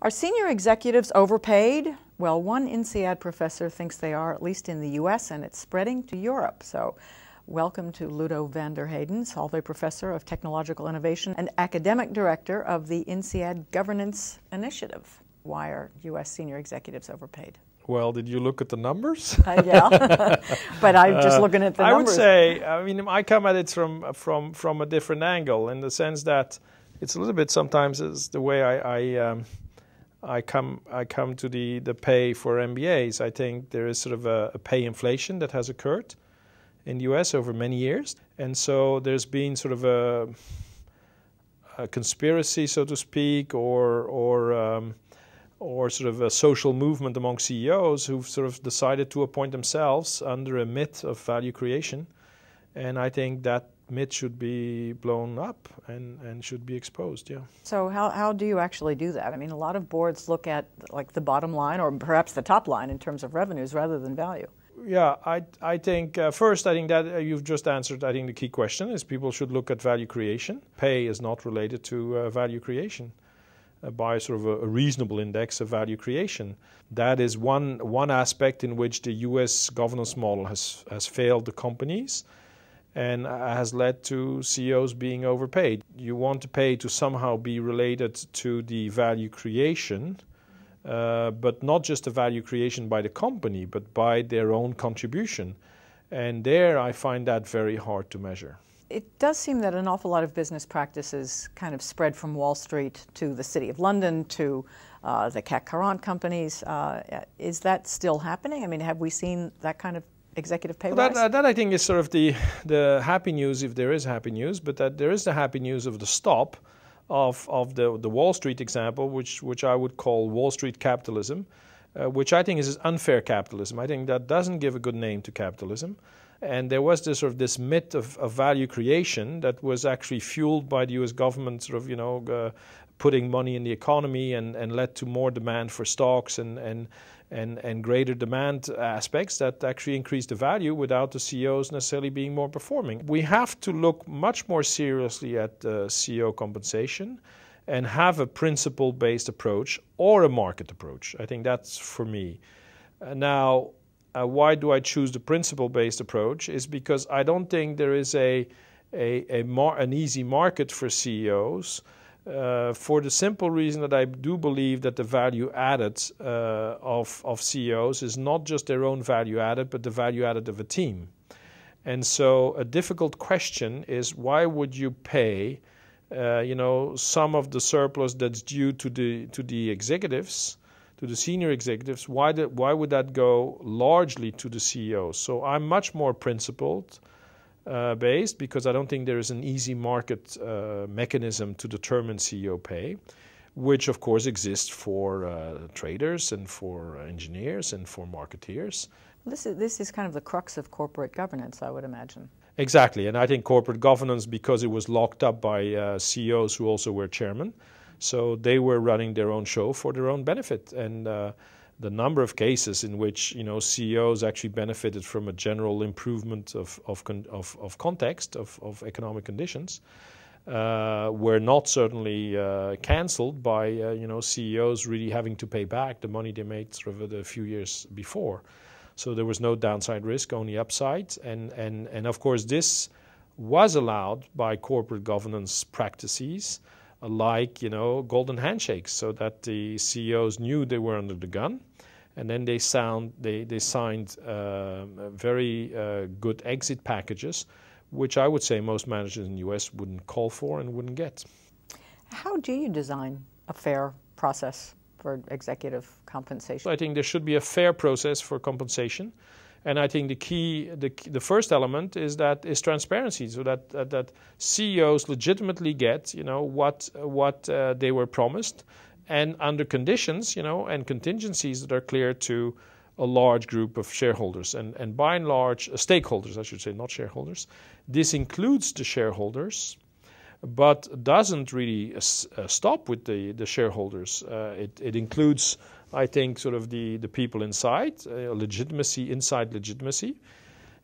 Are senior executives overpaid? Well, one INSEAD professor thinks they are, at least in the US, and it's spreading to Europe. So welcome to Ludo van der Heyden, Solvay Professor of Technological Innovation and Academic Director of the INSEAD Governance Initiative. Why are US senior executives overpaid? Well, did you look at the numbers? Yeah, but I'm just looking at the numbers. I would say, I come at it from a different angle, in the sense that it's a little bit sometimes is the way I come to the pay for MBAs. I think there is sort of a pay inflation that has occurred in the US over many years, and so there's been sort of a conspiracy, so to speak, or sort of a social movement among CEOs who've sort of decided to appoint themselves under a myth of value creation. And I think that myth should be blown up and should be exposed, yeah. So how do you actually do that? I mean, a lot of boards look at like the bottom line or perhaps the top line in terms of revenues rather than value. Yeah, I think first, I think that you've just answered, I think the key question is people should look at value creation. Pay is not related to value creation. By sort of a reasonable index of value creation. That is one aspect in which the US governance model has failed the companies and has led to CEOs being overpaid. You want to pay to somehow be related to the value creation, but not just the value creation by the company, but by their own contribution. And there I find that very hard to measure. It does seem that an awful lot of business practices kind of spread from Wall Street to the City of London to the CAC 40 companies. Is that still happening? I mean, have we seen that kind of executive pay rise? That I think is sort of the happy news, if there is happy news, but that there is the happy news of the stop of the Wall Street example, which I would call Wall Street capitalism, which I think is unfair capitalism. I think that doesn't give a good name to capitalism. And there was this myth of value creation that was actually fueled by the U.S. government sort of, putting money in the economy and led to more demand for stocks and greater demand aspects that actually increased the value without the CEOs necessarily being more performing. We have to look much more seriously at CEO compensation and have a principle-based approach or a market approach. I think that's for me. Now, why do I choose the principle-based approach is because I don't think there is an easy market for CEOs for the simple reason that I do believe that the value added of CEOs is not just their own value added, but the value added of a team. And so a difficult question is why would you pay some of the surplus that's due to the executives, to the senior executives, why would that go largely to the CEOs? So I'm much more principled based because I don't think there is an easy market mechanism to determine CEO pay, which of course exists for traders and for engineers and for marketeers. This is kind of the crux of corporate governance, I would imagine. Exactly, and I think corporate governance, because it was locked up by CEOs who also were chairmen, so they were running their own show for their own benefit, and the number of cases in which CEOs actually benefited from a general improvement of context of economic conditions were not certainly cancelled by CEOs really having to pay back the money they made sort of a few years before. So there was no downside risk, only upside, and of course this was allowed by corporate governance practices like golden handshakes, so that the CEOs knew they were under the gun, and then they signed very good exit packages, which I would say most managers in the US wouldn't call for and wouldn't get. How do you design a fair process for executive compensation? I think there should be a fair process for compensation. And I think the first element is transparency, so that CEOs legitimately get what they were promised, and under conditions and contingencies that are clear to a large group of shareholders and by and large stakeholders, I should say, not shareholders. This includes the shareholders, but doesn't really stop with the shareholders. It includes, I think, sort of the people inside, legitimacy, inside legitimacy.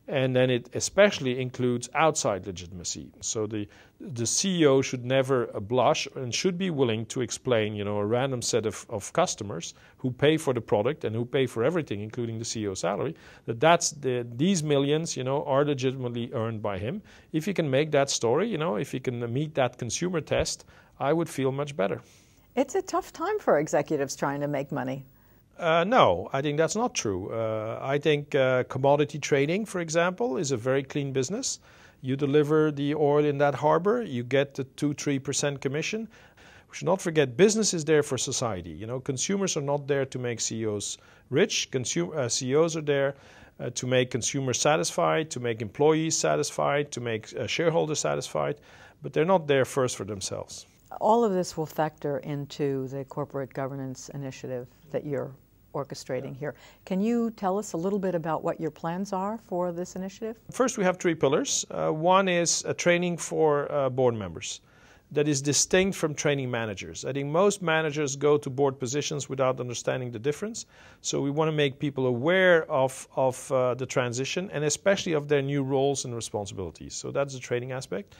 And then it especially includes outside legitimacy. So the CEO should never blush and should be willing to explain, a random set of customers who pay for the product and who pay for everything, including the CEO's salary, these millions, are legitimately earned by him. If he can make that story, if he can meet that consumer test, I would feel much better. It's a tough time for executives trying to make money. No, I think that's not true. I think commodity trading, for example, is a very clean business. You deliver the oil in that harbor, you get the 2-3% commission. We should not forget, business is there for society. Consumers are not there to make CEOs rich. CEOs are there to make consumers satisfied, to make employees satisfied, to make shareholders satisfied, but they're not there first for themselves. All of this will factor into the corporate governance initiative that you're orchestrating here. Can you tell us a little bit about what your plans are for this initiative? First, we have 3 pillars. One is a training for board members that is distinct from training managers. I think most managers go to board positions without understanding the difference. So we want to make people aware of the transition and especially of their new roles and responsibilities. So that's the training aspect.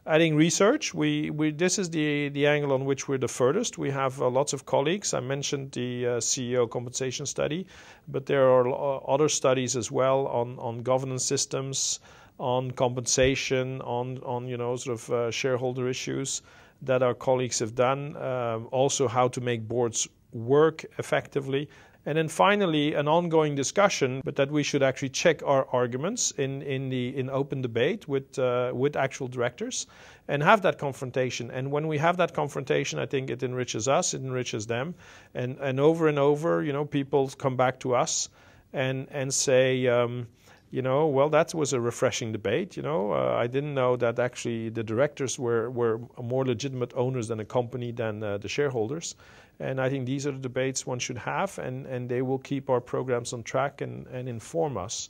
Adding research, this is the angle on which we're the furthest. We have lots of colleagues. I mentioned the CEO compensation study, but there are other studies as well on governance systems, on compensation, on shareholder issues that our colleagues have done. Also, how to make boards work effectively. And then finally, an ongoing discussion, but that we should actually check our arguments in open debate with actual directors and have that confrontation. And when we have that confrontation, I think it enriches us, it enriches them. And over, people come back to us and say, well, that was a refreshing debate. I didn't know that actually the directors were more legitimate owners than a company than the shareholders. And I think these are the debates one should have, and they will keep our programs on track and inform us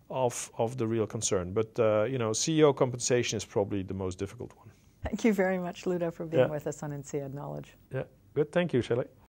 of the real concern. But, CEO compensation is probably the most difficult one. Thank you very much, Ludo, for being with us on INSEAD Knowledge. Yeah, good. Thank you, Shelley.